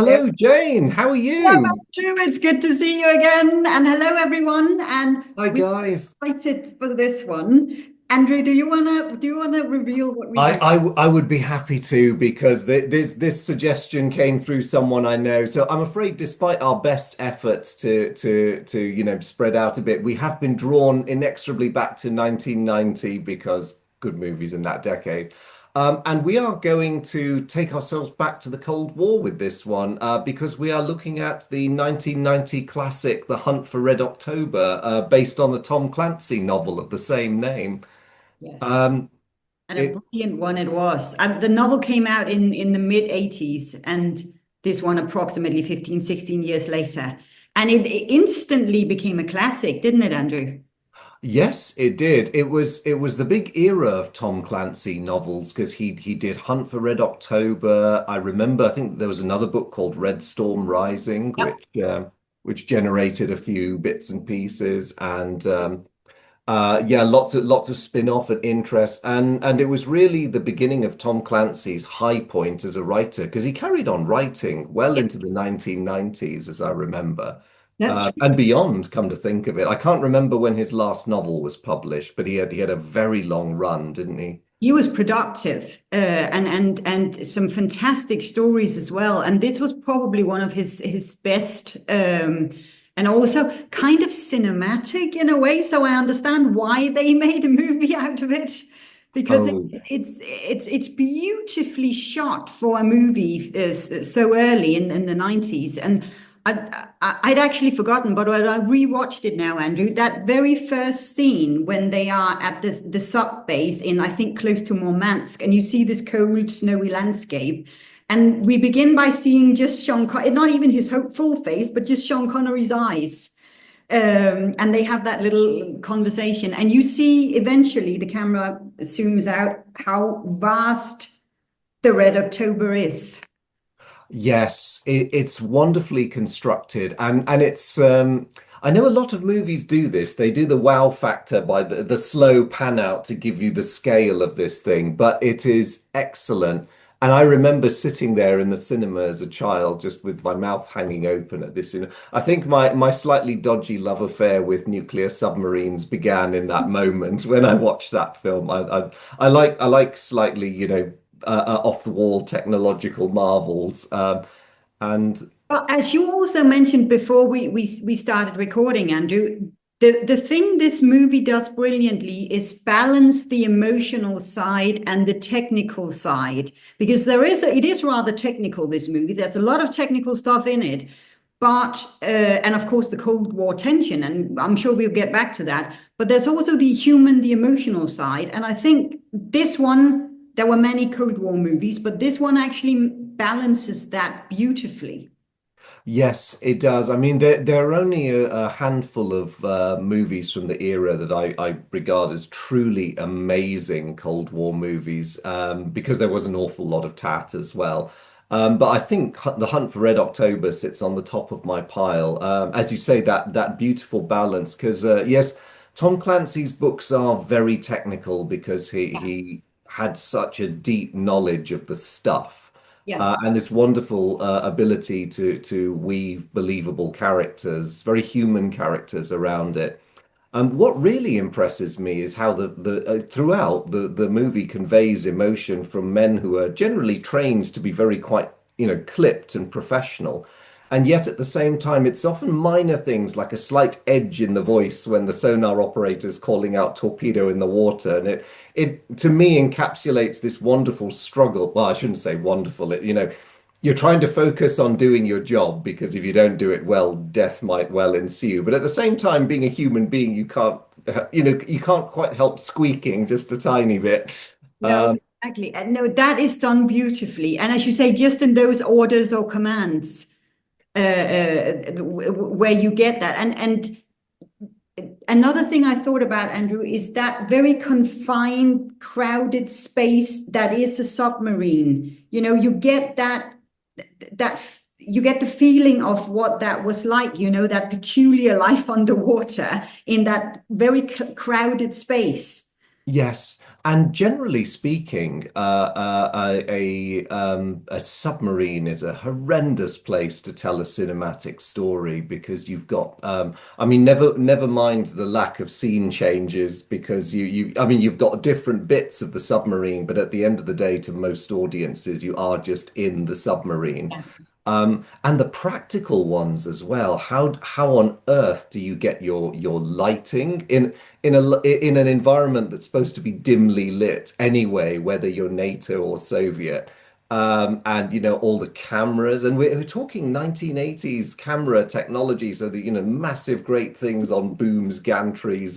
Yeah. Hello, Jane. How are Hello, you? Andrew. It's good to see you again. And hello, everyone. And Hi, we're guys. excited for this one. Andrew, do you wanna reveal what we I, do? I, w- I would be happy to because this suggestion came through someone I know. So I'm afraid, despite our best efforts to spread out a bit, we have been drawn inexorably back to 1990 because good movies in that decade. And we are going to take ourselves back to the Cold War with this one because we are looking at the 1990 classic, The Hunt for Red October, based on the Tom Clancy novel of the same name. Yes. Um, And a it brilliant one it was. And the novel came out in the mid 80s, and this one approximately 15, 16 years later. And it instantly became a classic, didn't it, Andrew? Yes, it did. It was the big era of Tom Clancy novels because he did Hunt for Red October. I remember I think there was another book called Red Storm Rising, which generated a few bits and pieces, and yeah, lots of spin-off and interest, and it was really the beginning of Tom Clancy's high point as a writer because he carried on writing well Yep. into the 1990s, as I remember. That's And beyond, come to think of it. I can't remember when his last novel was published, but he had a very long run, didn't he? He was productive, and some fantastic stories as well. And this was probably one of his best, and also kind of cinematic in a way. So I understand why they made a movie out of it, because Oh, it's beautifully shot for a movie so early in the 90s. And I'd actually forgotten, but when I rewatched it now, Andrew, that very first scene when they are at the sub base in, I think, close to Murmansk, and you see this cold, snowy landscape. And we begin by seeing just not even his hopeful face, but just Sean Connery's eyes. And they have that little conversation. And you see eventually the camera zooms out how vast the Red October is. yes, it's wonderfully constructed, and it's. I know a lot of movies do this. They do the wow factor by the slow pan out to give you the scale of this thing, but it is excellent. And I remember sitting there in the cinema as a child, just with my mouth hanging open at this. I think my slightly dodgy love affair with nuclear submarines began in that moment when I watched that film. I like slightly, off the wall technological marvels. And Well, as you also mentioned before we started recording, Andrew, the thing this movie does brilliantly is balance the emotional side and the technical side, because it is rather technical, this movie. There's a lot of technical stuff in it, but and of course the Cold War tension, and I'm sure we'll get back to that. But there's also the human, the emotional side, and I think this one. There were many Cold War movies, but this one actually balances that beautifully. yes, it does. I mean, there are only a handful of movies from the era that I regard as truly amazing Cold War movies, because there was an awful lot of tat as well. But I think The Hunt for Red October sits on the top of my pile. As you say, that beautiful balance, because yes, Tom Clancy's books are very technical because he had such a deep knowledge of the stuff Yeah. and this wonderful ability to weave believable characters, very human characters around it. And what really impresses me is how the throughout the movie conveys emotion from men who are generally trained to be very quite, clipped and professional. And yet at the same time, it's often minor things like a slight edge in the voice when the sonar operator's calling out torpedo in the water. And it to me encapsulates this wonderful struggle. Well, I shouldn't say wonderful. You're trying to focus on doing your job because if you don't do it well, death might well ensue. But at the same time, being a human being, you can't quite help squeaking just a tiny bit. No, exactly. And no, that is done beautifully. And as you say, just in those orders or commands, where you get that. And another thing I thought about, Andrew, is that very confined, crowded space that is a submarine. You get that you get the feeling of what that was like, that peculiar life underwater in that very crowded space. Yes, and generally speaking, a submarine is a horrendous place to tell a cinematic story because you've got I mean never mind the lack of scene changes because I mean you've got different bits of the submarine, but at the end of the day, to most audiences, you are just in the submarine. And the practical ones as well. How on earth do you get your lighting in an environment that's supposed to be dimly lit anyway, whether you're NATO or Soviet? And all the cameras, and we're talking 1980s camera technology, so the massive great things on booms, gantries,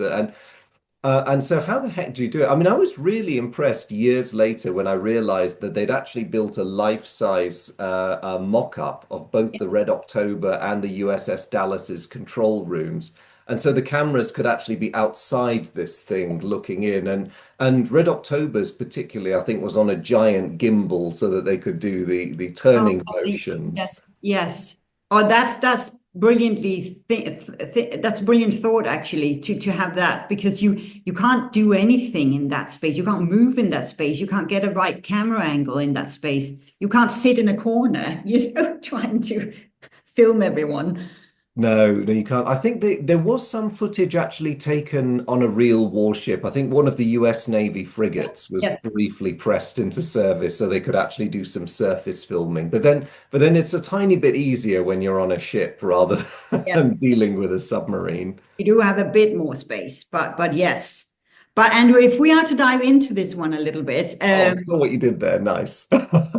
and so how the heck do you do it? I mean, I was really impressed years later when I realized that they'd actually built a life-size mock-up of both the Yes. Red October and the USS Dallas's control rooms. And so the cameras could actually be outside this thing looking in. And Red October's particularly, I think, was on a giant gimbal so that they could do the Oh, turning motions. yes, yes. Oh, that's brilliantly that's brilliant thought actually to have that because you can't do anything in that space. You can't move in that space. You can't get a right camera angle in that space. You can't sit in a corner, trying to film everyone. No, no, you can't. I think there was some footage actually taken on a real warship. I think one of the US Navy frigates was Yes, briefly pressed into service so they could actually do some surface filming. But then it's a tiny bit easier when you're on a ship rather than yes. dealing with a submarine. You do have a bit more space, but yes. But Andrew, if we are to dive into this one a little bit, Oh, I saw what you did there. Nice.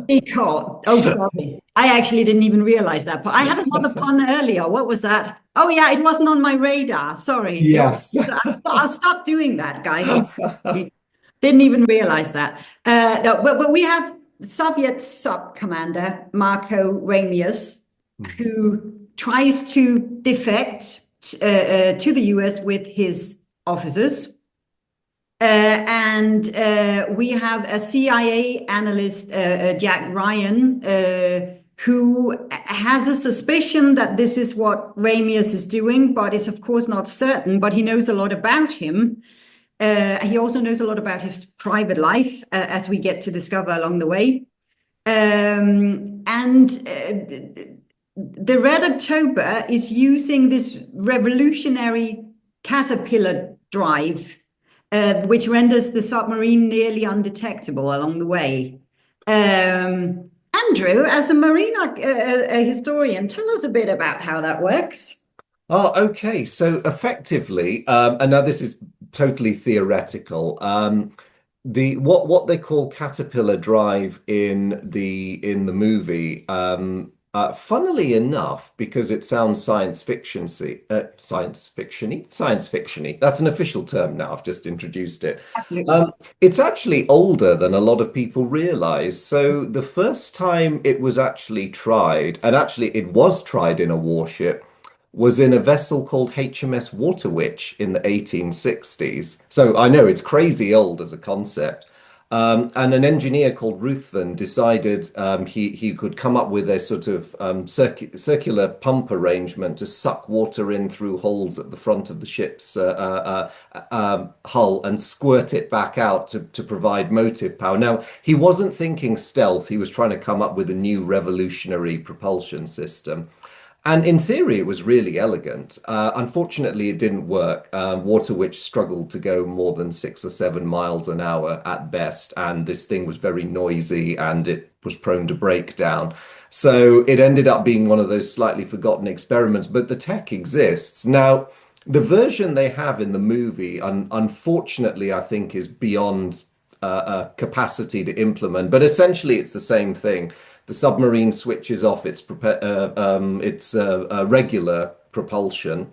because, oh, sorry. I actually didn't even realize that. But I had another pun earlier. What was that? Oh, yeah, it wasn't on my radar. Sorry. Yes. I'll stop doing that, guys. I'm sorry. Didn't even realize that. No, but we have Soviet sub commander Marco Ramius, who tries to defect to the US with his officers. And we have a CIA analyst, Jack Ryan, who has a suspicion that this is what Ramius is doing, but is of course not certain. But he knows a lot about him. He also knows a lot about his private life, as we get to discover along the way. And the Red October is using this revolutionary caterpillar drive, which renders the submarine nearly undetectable along the way. Andrew, as a marine a historian, tell us a bit about how that works. Oh, okay. So effectively, and now this is totally theoretical. The what they call caterpillar drive in the movie, funnily enough, because it sounds science fictiony. That's an official term now. I've just introduced it. Absolutely. It's actually older than a lot of people realize. So the first time it was actually tried, and actually it was tried in a warship, was in a vessel called HMS Waterwitch in the 1860s. So I know it's crazy old as a concept. And an engineer called Ruthven decided he could come up with a sort of circular pump arrangement to suck water in through holes at the front of the ship's hull and squirt it back out to provide motive power. Now, he wasn't thinking stealth, he was trying to come up with a new revolutionary propulsion system. And in theory, it was really elegant. Unfortunately, it didn't work. Waterwitch struggled to go more than 6 or 7 miles an hour at best, and this thing was very noisy and it was prone to breakdown. So it ended up being one of those slightly forgotten experiments, but the tech exists. Now, the version they have in the movie, unfortunately, I think is beyond capacity to implement, but essentially it's the same thing. The submarine switches off its regular propulsion,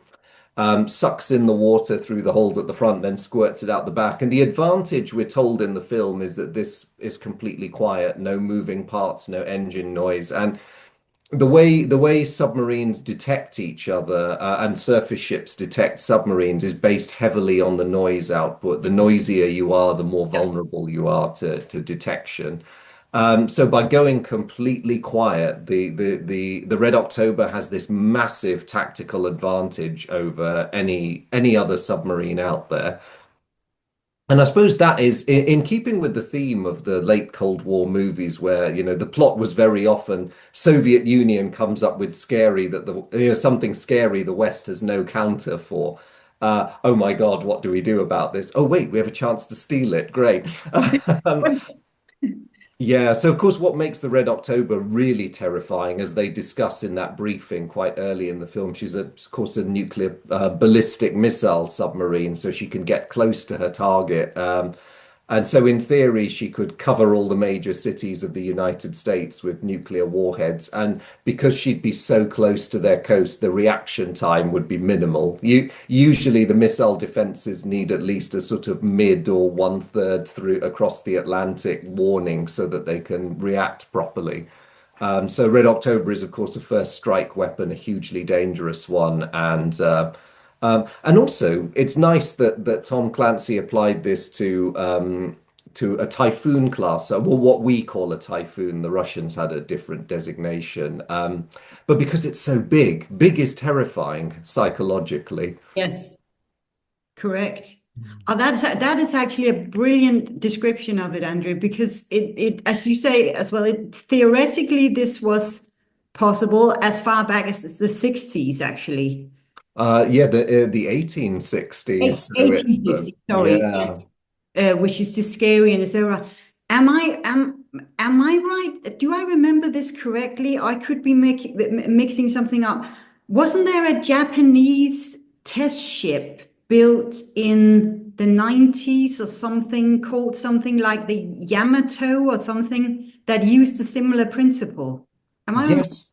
sucks in the water through the holes at the front, then squirts it out the back. And the advantage we're told in the film is that this is completely quiet, no moving parts, no engine noise. And the way submarines detect each other and surface ships detect submarines is based heavily on the noise output. The noisier you are, the more vulnerable you are to detection. So by going completely quiet, the Red October has this massive tactical advantage over any other submarine out there. And I suppose that is in keeping with the theme of the late Cold War movies, where, the plot was very often Soviet Union comes up with scary that something scary the West has no counter for. Oh my God, what do we do about this? Oh wait, we have a chance to steal it. Great. Um, yeah, so of course, what makes the Red October really terrifying, as they discuss in that briefing quite early in the film, she's of course a nuclear ballistic missile submarine, so she can get close to her target. And so, in theory, she could cover all the major cities of the United States with nuclear warheads. And because she'd be so close to their coast, the reaction time would be minimal. Usually, the missile defenses need at least a sort of mid or one third through across the Atlantic warning so that they can react properly. So, Red October is, of course, a first strike weapon, a hugely dangerous one. And also, it's nice that Tom Clancy applied this to a typhoon class, well, what we call a typhoon. The Russians had a different designation, but because it's so big, big is terrifying psychologically. Yes, correct. That is actually a brilliant description of it, Andrew, because it as you say as well, it theoretically this was possible as far back as the 60s, actually. Yeah, the 1860s. So it's 1860, sorry, yes. yeah. Which is just scary in its own right. Am I right? Do I remember this correctly? I could be mixing something up. Wasn't there a Japanese test ship built in the 90s or something called something like the Yamato or something that used a similar principle? Am I on? Yes,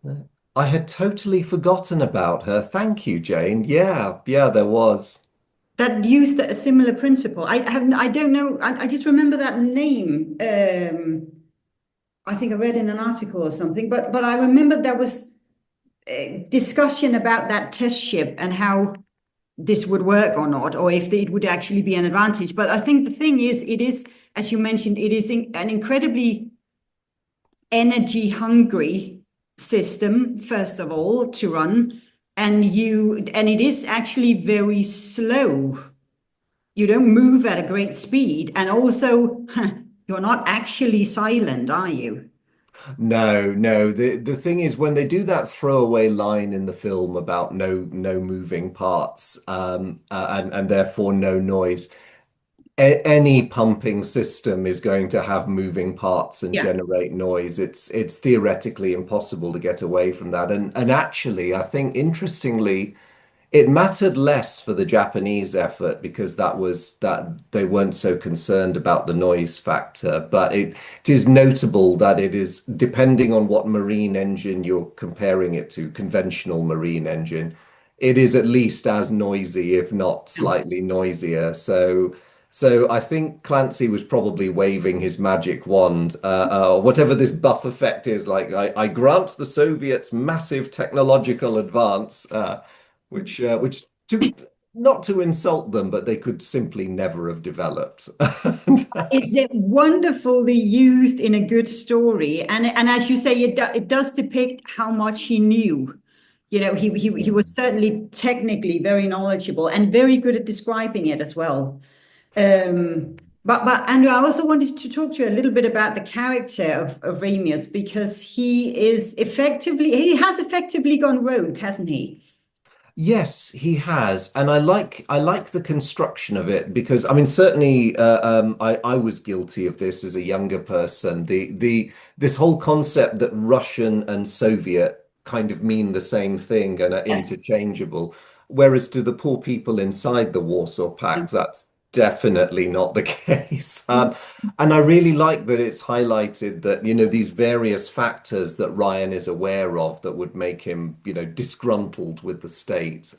I had totally forgotten about her. Thank you, Jane. Yeah, yeah, there was. That used a similar principle? I don't know. I just remember that name. I think I read in an article or something, but I remember there was a discussion about that test ship and how this would work or not, or if it would actually be an advantage. But I think the thing is, it is, as you mentioned, it is an incredibly energy hungry system, first of all, to run. And it is actually very slow. You don't move at a great speed. And also, you're not actually silent, are you? No, no. The thing is, when they do that throwaway line in the film about no moving parts, and therefore no noise, any pumping system is going to have moving parts and Yeah. generate noise. It's theoretically impossible to get away from that. And actually, I think interestingly, it mattered less for the Japanese effort because that they weren't so concerned about the noise factor. But it is notable that it is, depending on what marine engine you're comparing it to, conventional marine engine, it is at least as noisy, if not slightly noisier. So I think Clancy was probably waving his magic wand, whatever this buff effect is. Like I grant the Soviets massive technological advance. Which to not to insult them, but they could simply never have developed. It's wonderfully used in a good story, and as you say, it does depict how much he knew. You know, he was certainly technically very knowledgeable and very good at describing it as well. But Andrew, I also wanted to talk to you a little bit about the character of Ramius, because he has effectively gone rogue, hasn't he? Yes, he has, and I like the construction of it because I mean certainly I was guilty of this as a younger person. The this whole concept that Russian and Soviet kind of mean the same thing and are Yes. interchangeable, whereas to the poor people inside the Warsaw Pact, that's definitely not the case. And I really like that it's highlighted that, these various factors that Ryan is aware of that would make him, disgruntled with the state.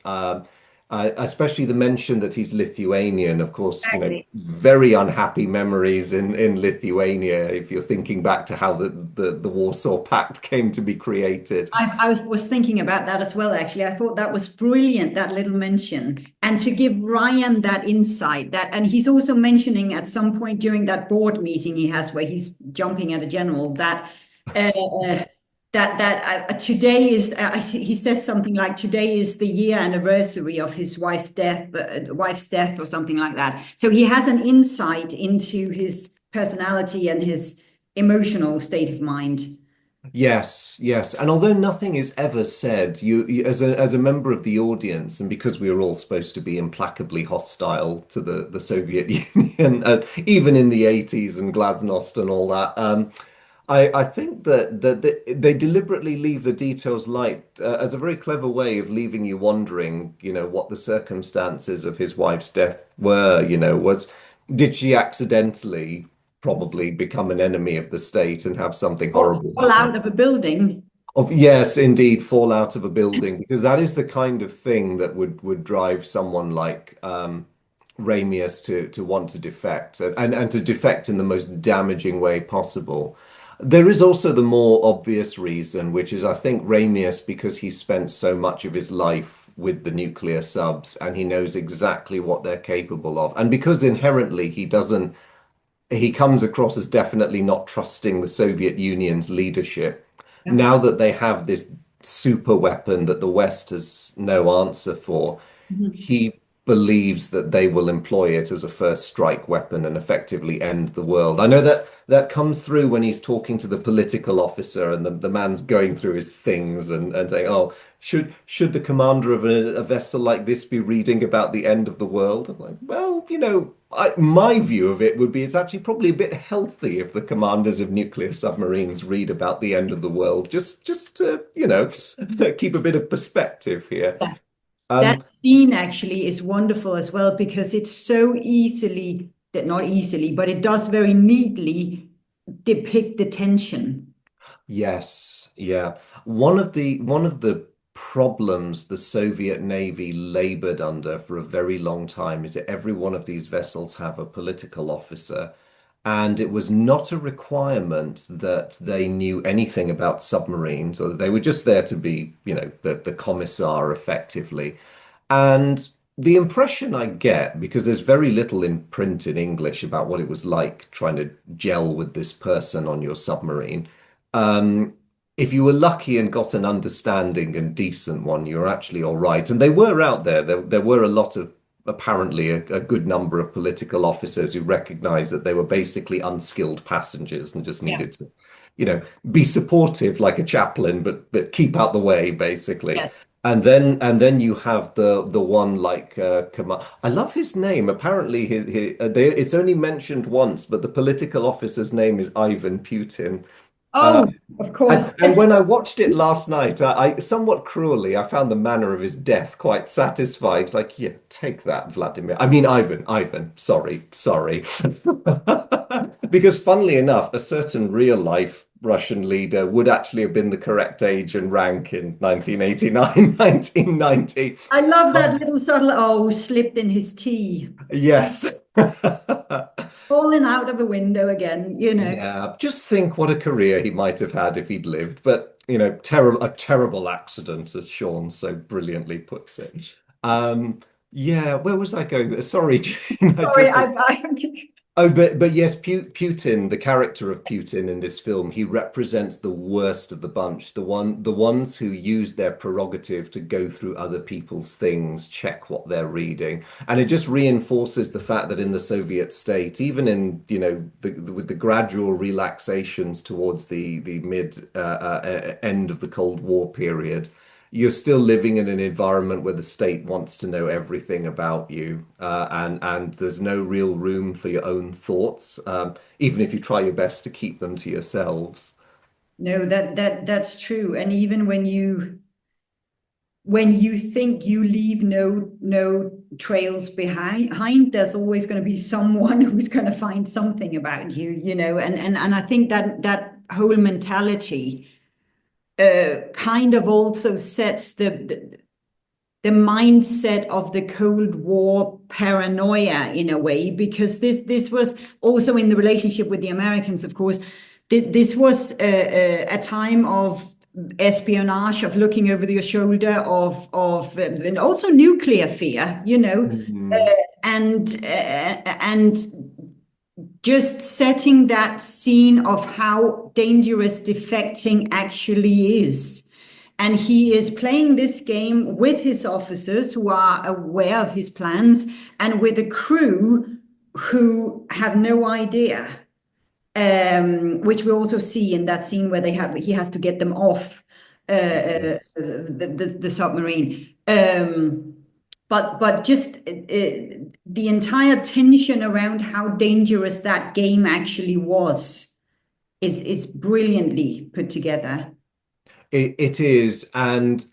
Especially the mention that he's Lithuanian, of course, Exactly. very unhappy memories in Lithuania if you're thinking back to how the Warsaw Pact came to be created. I was thinking about that as well, actually. I thought that was brilliant, that little mention. And to give Ryan that insight, and he's also mentioning at some point during that board meeting he has where he's jumping at a general that uh, today is he says something like today is the year anniversary of his wife's death or something like that. So he has an insight into his personality and his emotional state of mind. Yes, yes. And although nothing is ever said, you as a member of the audience, and because we are all supposed to be implacably hostile to the Soviet Union, even in the 80s and Glasnost and all that, I think that they deliberately leave the details light as a very clever way of leaving you wondering, what the circumstances of his wife's death were, did she accidentally probably become an enemy of the state and have something Or horrible fall happen? out of a building. Yes, indeed, fall out of a building because that is the kind of thing that would drive someone like Ramius to want to defect and to defect in the most damaging way possible. There is also the more obvious reason, which is I think Ramius, because he spent so much of his life with the nuclear subs and he knows exactly what they're capable of, and because inherently he comes across as definitely not trusting the Soviet Union's leadership. Yeah. Now that they have this super weapon that the West has no answer for, Mhm. he believes that they will employ it as a first strike weapon and effectively end the world. I know that that comes through when he's talking to the political officer and the man's going through his things and saying, oh, should the commander of a vessel like this be reading about the end of the world? I'm like, well, my view of it would be it's actually probably a bit healthy if the commanders of nuclear submarines read about the end of the world, just to, keep a bit of perspective here. Yeah. Um, That scene actually is wonderful as well because it's so easily, that not easily, but it does very neatly depict the tension. Yes, yeah. One of the problems the Soviet Navy labored under for a very long time is that every one of these vessels have a political officer, and it was not a requirement that they knew anything about submarines, or that they were just there to be, the commissar effectively. And the impression I get, because there's very little in print in English about what it was like trying to gel with this person on your submarine. Um, if you were lucky and got an understanding and decent one, you're actually all right. And they were out there. There were a lot of, apparently, a good number of political officers who recognized that they were basically unskilled passengers and just Yeah. needed to, be supportive like a chaplain, but keep out the way, basically. Yes. And then you have the one like I love his name. Apparently, it's only mentioned once, but the political officer's name is Ivan Putin. Uh, Oh, of course. and when I watched it last night, I somewhat cruelly, I found the manner of his death quite satisfied. Like, yeah, take that, Vladimir. I mean, Ivan. Sorry, sorry. Because funnily enough, a certain real life Russian leader would actually have been the correct age and rank in 1989, 1990. I love that little subtle, oh, slipped in his tea. Yes. Falling out of a window again. Yeah, just think what a career he might have had if he'd lived. But, a terrible accident, as Sean so brilliantly puts it. Yeah, where was I going? Sorry, Jane, I Sorry, drifted. I Oh, but yes, Putin, the character of Putin in this film, he represents the worst of the bunch, the ones who use their prerogative to go through other people's things, check what they're reading, and it just reinforces the fact that in the Soviet state, even in with the gradual relaxations towards the mid end of the Cold War period, you're still living in an environment where the state wants to know everything about you, and there's no real room for your own thoughts, even if you try your best to keep them to yourselves. No, that's true. And even when you think you leave no trails behind, there's always going to be someone who's going to find something about you. And I think that whole mentality kind of also sets the mindset of the Cold War paranoia in a way, because this was also in the relationship with the Americans, of course. This was a time of espionage, of looking over your shoulder, of and also nuclear fear, Mhm. and just setting that scene of how dangerous defecting actually is. And he is playing this game with his officers who are aware of his plans and with a crew who have no idea, which we also see in that scene where he has to get them off Yes. the submarine. But just the entire tension around how dangerous that game actually was is brilliantly put together. It is, and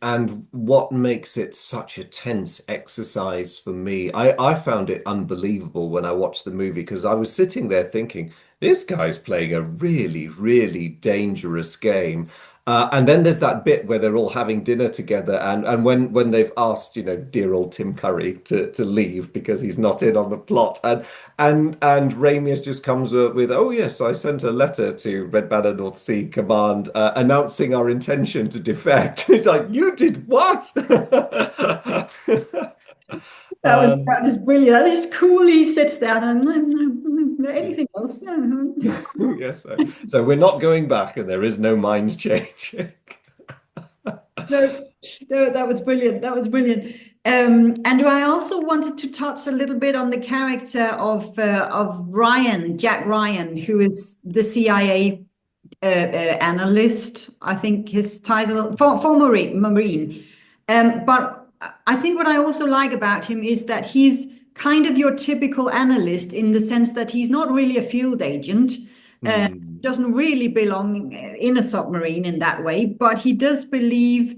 what makes it such a tense exercise for me, I found it unbelievable when I watched the movie because I was sitting there thinking, this guy's playing a really, really dangerous game. And then there's that bit where they're all having dinner together, and when they've asked, dear old Tim Curry to leave because he's not in on the plot, and Ramius just comes with, oh yes, I sent a letter to Red Banner North Sea Command announcing our intention to defect. It's like, you did what? That was brilliant. That is cool. He sits there and anything else? Yes, so we're not going back, and there is no mind changing. No, no, that was brilliant. That was brilliant. And I also wanted to touch a little bit on the character of Ryan, Jack Ryan, who is the CIA analyst. I think his title, former Marine. But I think what I also like about him is that he's kind of your typical analyst in the sense that he's not really a field agent. Hmm. Doesn't really belong in a submarine in that way, but he does believe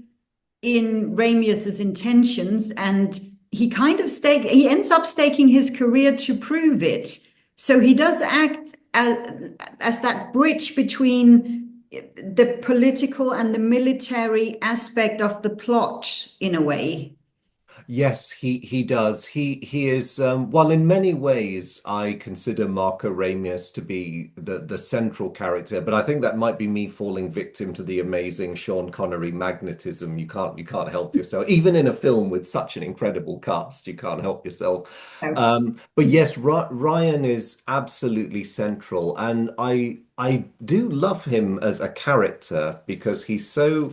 in Ramius's intentions, and he ends up staking his career to prove it. So he does act as that bridge between the political and the military aspect of the plot in a way. Yes, he does. He is well, in many ways I consider Marco Ramius to be the central character, but I think that might be me falling victim to the amazing Sean Connery magnetism. You can't help yourself. Even in a film with such an incredible cast, you can't help yourself. But yes, Ryan is absolutely central, and I do love him as a character because he's so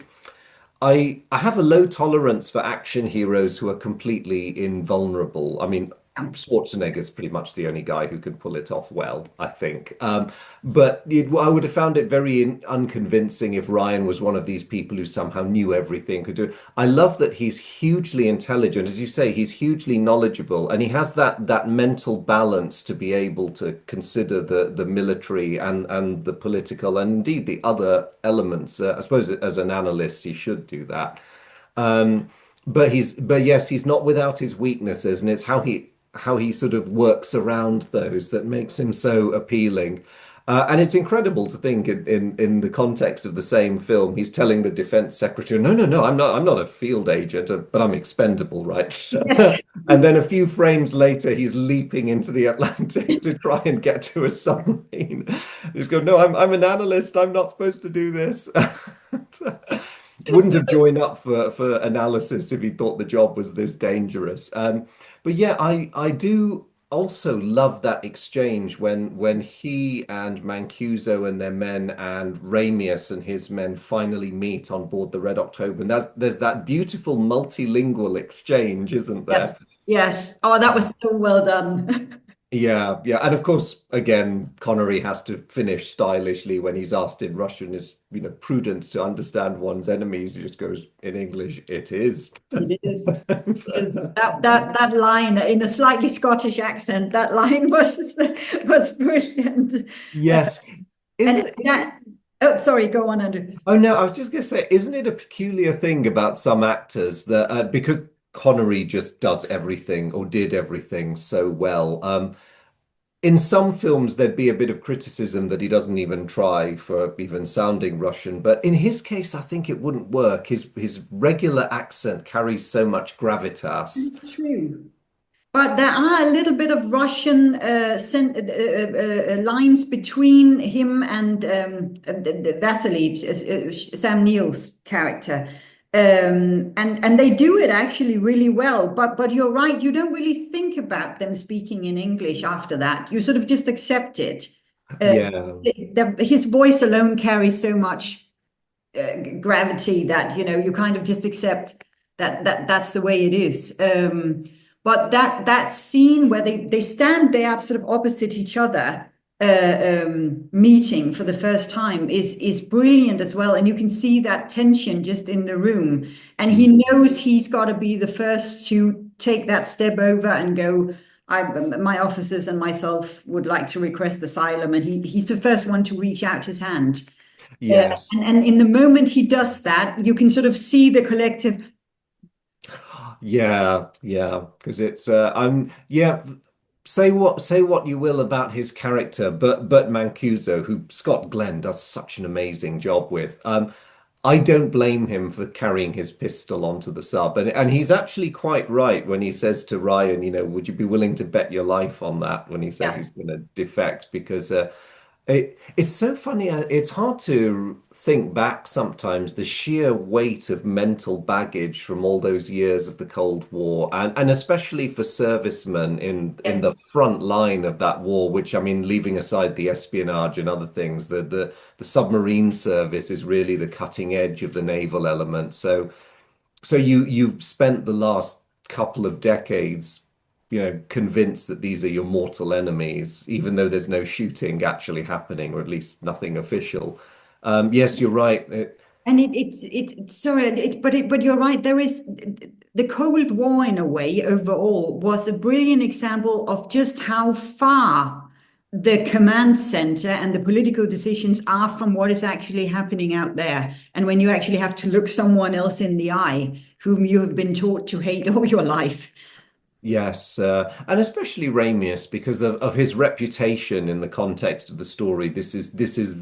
I have a low tolerance for action heroes who are completely invulnerable. I mean, Schwarzenegger's pretty much the only guy who can pull it off well, I think. I would have found it very unconvincing if Ryan was one of these people who somehow knew everything, could do it. I love that he's hugely intelligent, as you say, he's hugely knowledgeable, and he has that mental balance to be able to consider the military and the political and indeed the other elements. I suppose as an analyst, he should do that. Um, but yes, he's not without his weaknesses, and it's how he sort of works around those that makes him so appealing. And it's incredible to think in the context of the same film, he's telling the defense secretary, no, no, no, I'm not a field agent, but I'm expendable, right? Yes. And then a few frames later, he's leaping into the Atlantic to try and get to a submarine. He's going, no, I'm an analyst. I'm not supposed to do this. Wouldn't have joined up for analysis if he thought the job was this dangerous. But yeah, I do also love that exchange when he and Mancuso and their men and Ramius and his men finally meet on board the Red October. And there's that beautiful multilingual exchange, isn't Yes. there? Yes. Oh, that was so well done. Yeah, yeah. And of course, again, Connery has to finish stylishly when he's asked in Russian, is, prudent to understand one's enemies. He just goes in English, it is. It is. It is. That line in a slightly Scottish accent, that line was brilliant. Uh, Yes. and Isn't that, oh, sorry, go on, Andrew. Oh no, I was just going to say, isn't it a peculiar thing about some actors that because Connery just does everything or did everything so well, in some films there'd be a bit of criticism that he doesn't even try for even sounding Russian, but in his case, I think it wouldn't work. His regular accent carries so much gravitas. True. But there are a little bit of Russian lines between him and Vasily, Sam Neill's character. And they do it actually really well. But you're right, you don't really think about them speaking in English after that. You sort of just accept it. Uh, Yeah. his voice alone carries so much gravity that you kind of just accept that's the way it is. But that scene where they stand there sort of opposite each other, meeting for the first time is brilliant as well, and you can see that tension just in the room, and he Mm. knows he's got to be the first to take that step over and go. My officers and myself would like to request asylum, and he's the first one to reach out his hand. Yes. And in the moment he does that, you can sort of see the collective. Yeah, yeah, because it's I'm yeah, say what you will about his character, but Mancuso, who Scott Glenn does such an amazing job with. I don't blame him for carrying his pistol onto the sub, and he's actually quite right when he says to Ryan, would you be willing to bet your life on that when he says Yeah. he's going to defect because it's so funny. It's hard to think back sometimes the sheer weight of mental baggage from all those years of the Cold War, and especially for servicemen in Yes. the front line of that war. Which I mean, leaving aside the espionage and other things, the submarine service is really the cutting edge of the naval element. So you've spent the last couple of decades, convinced that these are your mortal enemies, even though there's no shooting actually happening, or at least nothing official. Yes, you're right. And sorry, but you're right. There is the Cold War in a way overall was a brilliant example of just how far the command center and the political decisions are from what is actually happening out there. And when you actually have to look someone else in the eye whom you have been taught to hate all your life. Yes, and especially Ramius because of his reputation in the context of the story. This is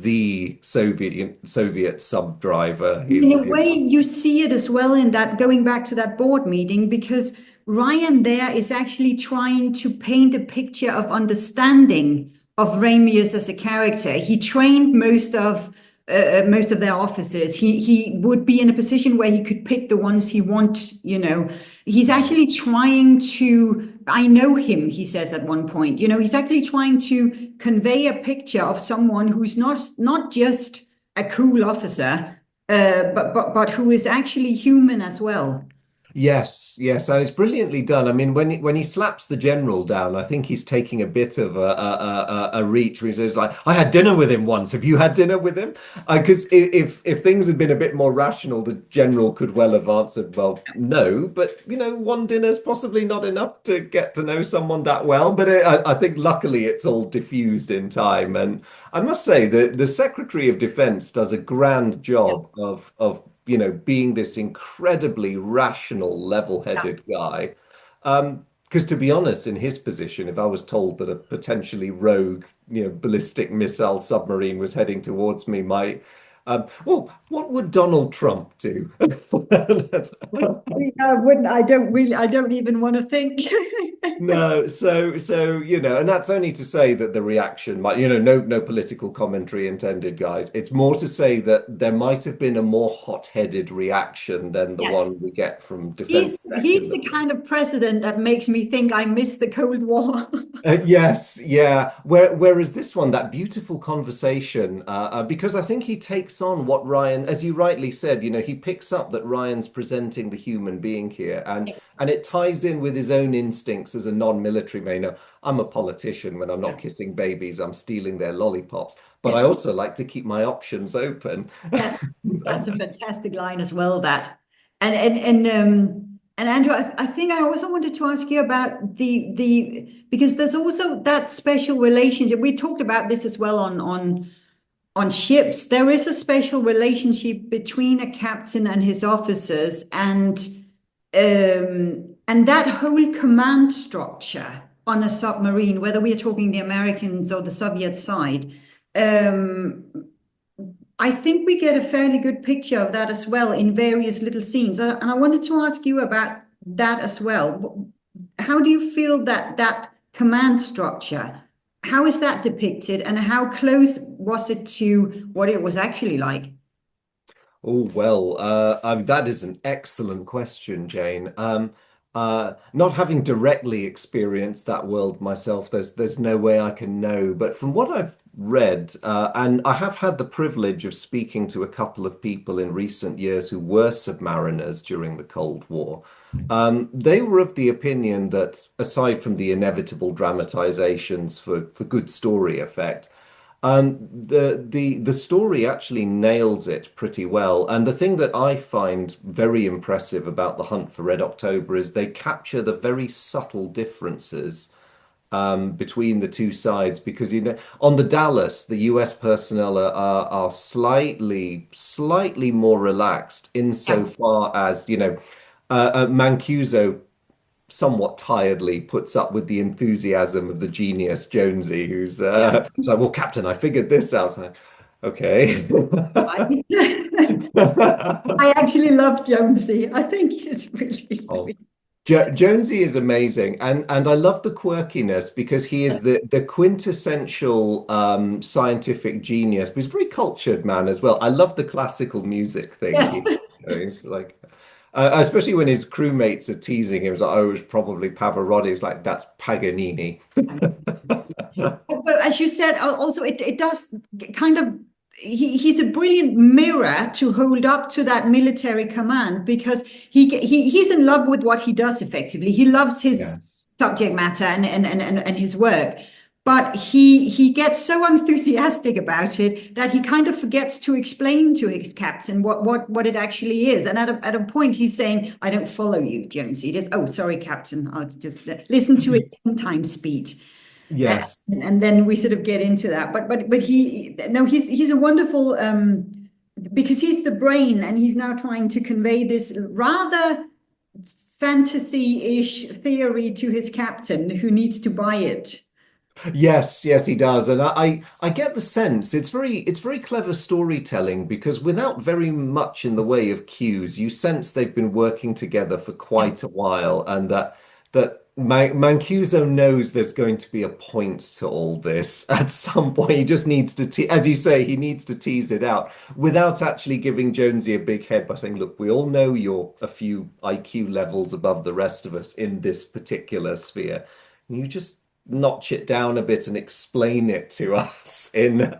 the Soviet sub driver. In He's a way, you see it as well in that going back to that board meeting, because Ryan there is actually trying to paint a picture of understanding of Ramius as a character. He trained most of their officers. He would be in a position where he could pick the ones he wants. He's actually trying to. I know him, he says at one point. He's actually trying to convey a picture of someone who's not just a cool officer, but who is actually human as well. Yes, yes, and it's brilliantly done. I mean, when he slaps the general down, I think he's taking a bit of a reach where he says like, "I had dinner with him once. Have you had dinner with him?" Because if things had been a bit more rational, the general could well have answered, "Well, no," but one dinner's possibly not enough to get to know someone that well. But I think luckily it's all diffused in time, and I must say that the Secretary of Defense does a grand Yeah, job of being this incredibly rational, yeah. level-headed guy. Because to be honest, in his position, if I was told that a potentially rogue, ballistic missile submarine was heading towards me, well, what would Donald Trump do? I wouldn't. I don't even want to think. No, so and that's only to say that the reaction might, no political commentary intended, guys. It's more to say that there might have been a more hot-headed reaction than the Yes. one we get from He's Defense Tech he's in the the book. kind of president that makes me think I miss the Cold War. Yes, yeah. Whereas this one, that beautiful conversation, because I think he takes on what Ryan, as you rightly said, he picks up that Ryan's presenting the human being here, and it ties in with his own instincts as a non-military man. I'm a politician. When I'm not kissing babies, I'm stealing their lollipops. But Yeah. I also like to keep my options open. Yes, that's a fantastic line as well. That and Andrew, I think I also wanted to ask you about the because there's also that special relationship. We talked about this as well on ships. There is a special relationship between a captain and his officers, and that whole command structure on a submarine, whether we are talking the Americans or the Soviet side. Um, I think we get a fairly good picture of that as well in various little scenes. And I wanted to ask you about that as well. How do you feel that command structure, how is that depicted and how close was it to what it was actually like? Oh, well, that is an excellent question, Jane. Not having directly experienced that world myself, there's no way I can know. But from what I've read, and I have had the privilege of speaking to a couple of people in recent years who were submariners during the Cold War, they were of the opinion that aside from the inevitable dramatizations for good story effect, the story actually nails it pretty well. And the thing that I find very impressive about The Hunt for Red October is they capture the very subtle differences between the two sides. Because on the Dallas, the US personnel are slightly more relaxed Yeah, insofar as Mancuso somewhat tiredly puts up with the enthusiasm of the genius Jonesy, who's yeah. it's like, well, Captain, I figured this out. It's like, okay. I, I actually love Jonesy. I think he's really Oh, sweet. Jonesy is amazing, and I love the quirkiness because he is the quintessential scientific genius, but he's a very cultured man as well. I love the classical music thing. Yes. He's like, especially when his crewmates are teasing him, it's like, oh, it was probably Pavarotti. It's like that's Paganini. But as you said, also it does kind of he's a brilliant mirror to hold up to that military command because he's in love with what he does effectively. He loves his Yes. subject matter and his work. But he gets so enthusiastic about it that he kind of forgets to explain to his captain what it actually is. And at a point, he's saying, "I don't follow you, Jonesy." It is, "Oh, sorry, Captain. I'll just listen to it 10 times speed." And, Yes. and then we sort of get into that. But he no, he's a wonderful because he's the brain and he's now trying to convey this rather fantasy-ish theory to his captain who needs to buy it. Yes, yes, he does, and I get the sense it's very clever storytelling because without very much in the way of cues, you sense they've been working together for Yeah. quite a while, and that Mancuso knows there's going to be a point to all this at some point. He just needs to, te as you say, he needs to tease it out without actually giving Jonesy a big head by saying, "Look, we all know you're a few IQ levels above the rest of us in this particular sphere. You just." Notch it down a bit and explain it to us in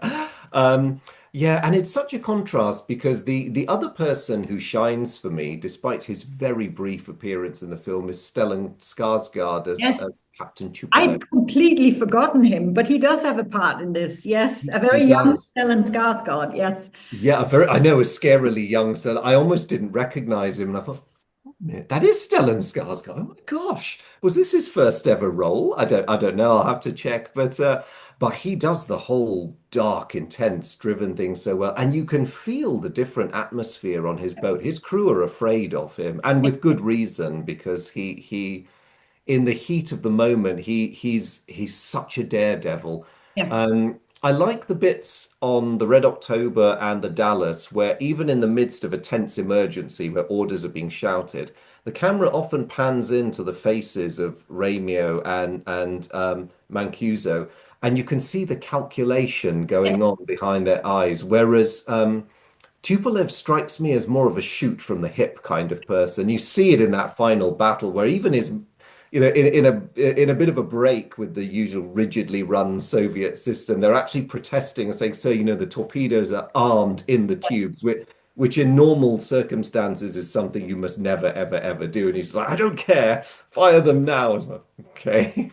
um yeah, and it's such a contrast because the other person who shines for me despite his very brief appearance in the film is Stellan Skarsgård Yes, as Captain Tupelo. I'd completely forgotten him, but he does have a part in this. Yes, a He very young does. Stellan Skarsgård. Yes. Yeah, I know a scarily young Stellan. I almost didn't recognize him and I thought, minute, that is Stellan Skarsgård. Oh my gosh, was this his first ever role? I don't know. I'll have to check. But he does the whole dark, intense, driven thing so well, and you can feel the different atmosphere on his boat. His crew are afraid of him, and with good reason, because he in the heat of the moment, he's such a daredevil. Yeah. I like the bits on the Red October and the Dallas where even in the midst of a tense emergency where orders are being shouted, the camera often pans into the faces of Ramio and Mancuso, and you can see the calculation Yes. going on behind their eyes. Whereas Tupolev strikes me as more of a shoot from the hip kind of person. You see it in that final battle where even his, in a bit of a break with the usual rigidly run Soviet system, they're actually protesting and saying, "So, the torpedoes are armed in the tubes," which in normal circumstances is something you must never, ever, ever do. And he's like, "I don't care, fire them now." It's like, okay.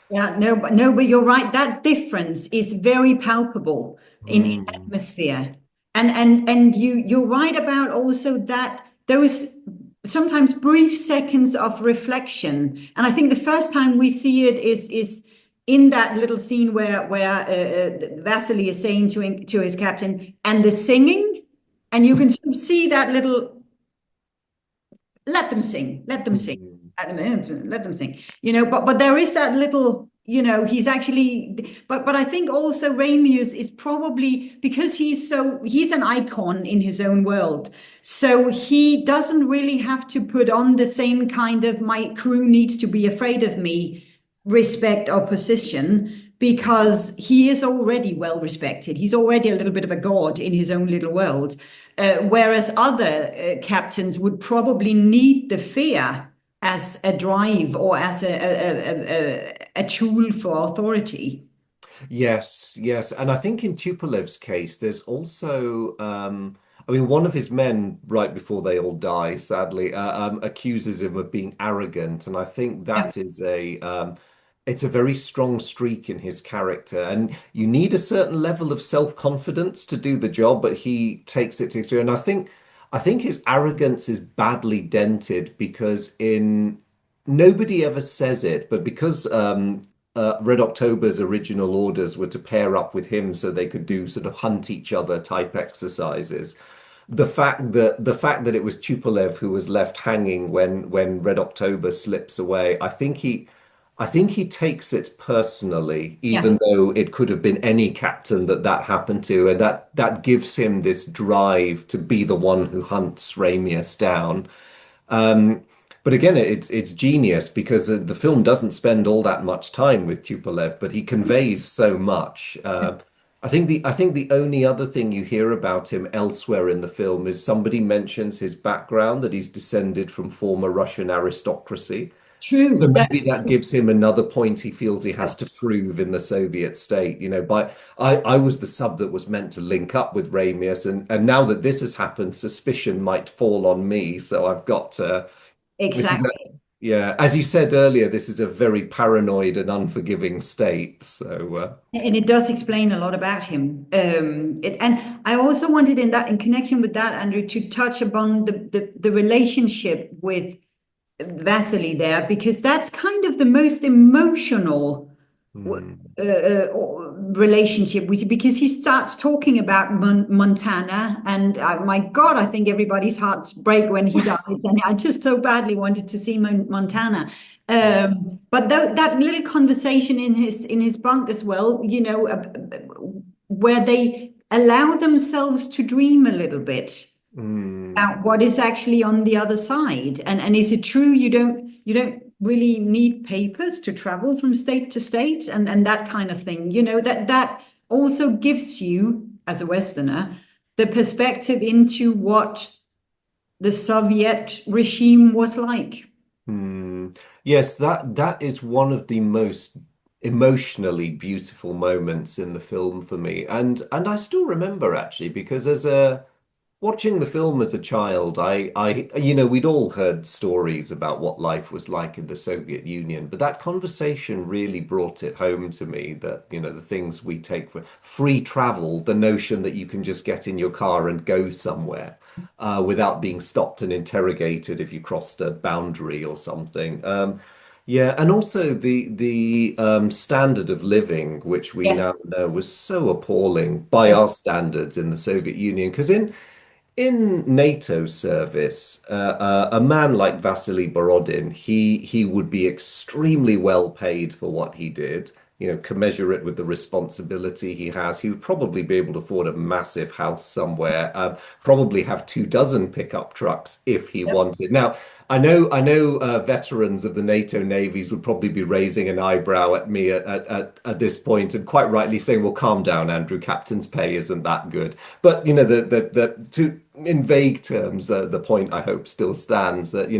Yeah, no, but you're right. That difference is very palpable in Mm. atmosphere. And you're right about also that those sometimes brief seconds of reflection. And I think the first time we see it is in that little scene where Vasily is saying to his captain, and the singing, and you can sort of see that little let them sing, let them sing, Mm. let them sing, but there is that little, he's actually, but I think also Ramius is probably because he's an icon in his own world. So he doesn't really have to put on the same kind of my crew needs to be afraid of me respect or position because he is already well respected. He's already a little bit of a god in his own little world. Whereas other captains would probably need the fear as a drive or as a tool for authority. Yes, yes. And I think in Tupolev's case, there's also, I mean, one of his men, right before they all die, sadly, accuses him of being arrogant. And I think Yeah, that is it's a very strong streak in his character. And you need a certain level of self-confidence to do the job, but he takes it to extreme. And I think his arrogance is badly dented because in nobody ever says it, but because Red October's original orders were to pair up with him so they could do sort of hunt each other type exercises. The fact that it was Tupolev who was left hanging when Red October slips away, I think he takes it personally, yeah, even though it could have been any captain that happened to, and that gives him this drive to be the one who hunts Ramius down. Um, but again, it's genius because the film doesn't spend all that much time with Tupolev, but he conveys so much. I think the only other thing you hear about him elsewhere in the film is somebody mentions his background, that he's descended from former Russian aristocracy. So true. maybe That's that gives him another point he feels he has to prove in the Soviet state. I was the sub that was meant to link up with Ramius, and now that this has happened, suspicion might fall on me. So I've got to. This is exactly. yeah, as you said earlier, this is a very paranoid and unforgiving state. So And it does explain a lot about him. And I also wanted in connection with that, Andrew, to touch upon the relationship with Vasily there, because that's kind of the most emotional hmm, relationship with you, because he starts talking about Montana, and my God, I think everybody's hearts break when he dies, and I just so badly wanted to see Montana. But that little conversation in his bunk as well, where they allow themselves to dream a little bit hmm. about what is actually on the other side. And is it true you don't really need papers to travel from state to state and that kind of thing? That also gives you, as a Westerner, the perspective into what the Soviet regime was like. Hmm. Yes, that is one of the most emotionally beautiful moments in the film for me. And I still remember actually because as a watching the film as a child, we'd all heard stories about what life was like in the Soviet Union, but that conversation really brought it home to me that, the things we take for free travel, the notion that you can just get in your car and go somewhere without being stopped and interrogated if you crossed a boundary or something. Yeah, and also the standard of living, which we now Yes. know was so appalling by Yeah. our standards in the Soviet Union. Because in NATO service, a man like Vasily Borodin, he would be extremely well paid for what he did. Commensurate with the responsibility he has. He would probably be able to afford a massive house somewhere, probably have 2 dozen pickup trucks if he Yep. wanted. Now, I know veterans of the NATO navies would probably be raising an eyebrow at me at this point and quite rightly saying, well, calm down, Andrew, captain's pay isn't that good. But in vague terms, the point I hope still stands that,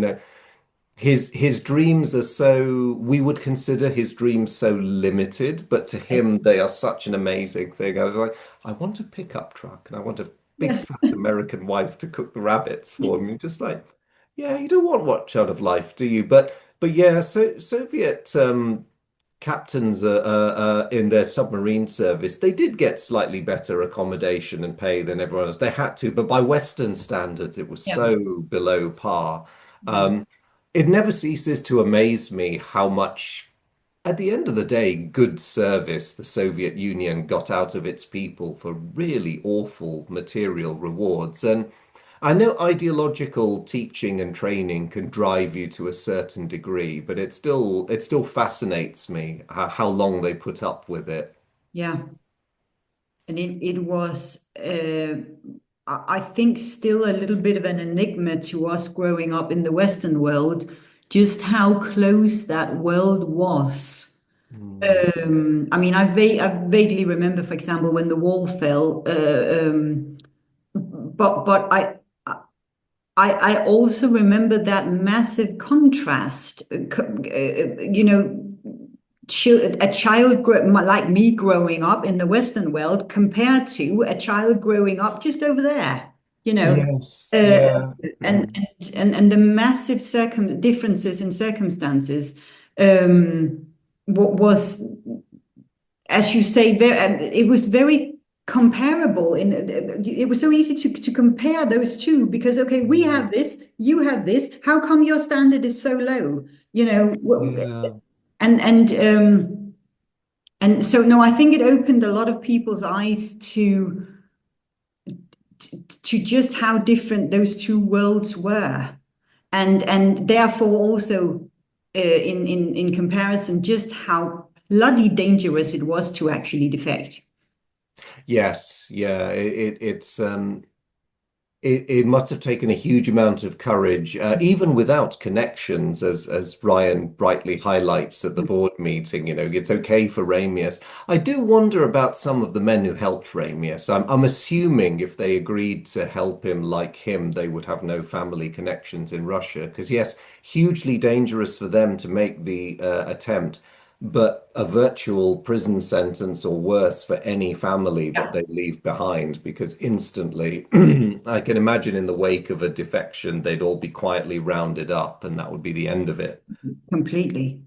his dreams are so, we would consider his dreams so limited, but to him they are such an amazing thing. I was like, I want a pickup truck and I want a big Yes. fat American wife to cook the rabbits for me. Just like, yeah, you don't want much out of life, do you? But yeah, so Soviet captains in their submarine service, they did get slightly better accommodation and pay than everyone else. They had to, but by Western standards, it was Yeah. so below par. Yeah. It never ceases to amaze me how much, at the end of the day, good service the Soviet Union got out of its people for really awful material rewards. And I know ideological teaching and training can drive you to a certain degree, but it still fascinates me how long they put up with it. Yeah. And it was, I think, still a little bit of an enigma to us growing up in the Western world, just how close that world was. Mm. I mean, I vaguely remember, for example, when the wall fell. But I also remember that massive contrast. A child like me growing up in the Western world compared to a child growing up just over there. You know, Yes, uh, yeah. and the massive circum differences in circumstances. What was, as you say, it was very comparable. It was so easy to compare those two because, okay, we Mm. have this, you have this. How come your standard is so low? You know, Yeah. and and um, and so no, I think it opened a lot of people's eyes to just how different those two worlds were, and therefore also in comparison, just how bloody dangerous it was to actually defect. Yes, yeah. It must have taken a huge amount of courage, even without connections, as Ryan rightly highlights at the board meeting. It's okay for Ramius. I do wonder about some of the men who helped Ramius. I'm assuming if they agreed to help him like him, they would have no family connections in Russia. Because yes, hugely dangerous for them to make the attempt, but a virtual prison sentence or worse for any family that Yeah, they leave behind, because instantly, I can imagine in the wake of a defection, they'd all be quietly rounded up, and that would be the end of it. completely.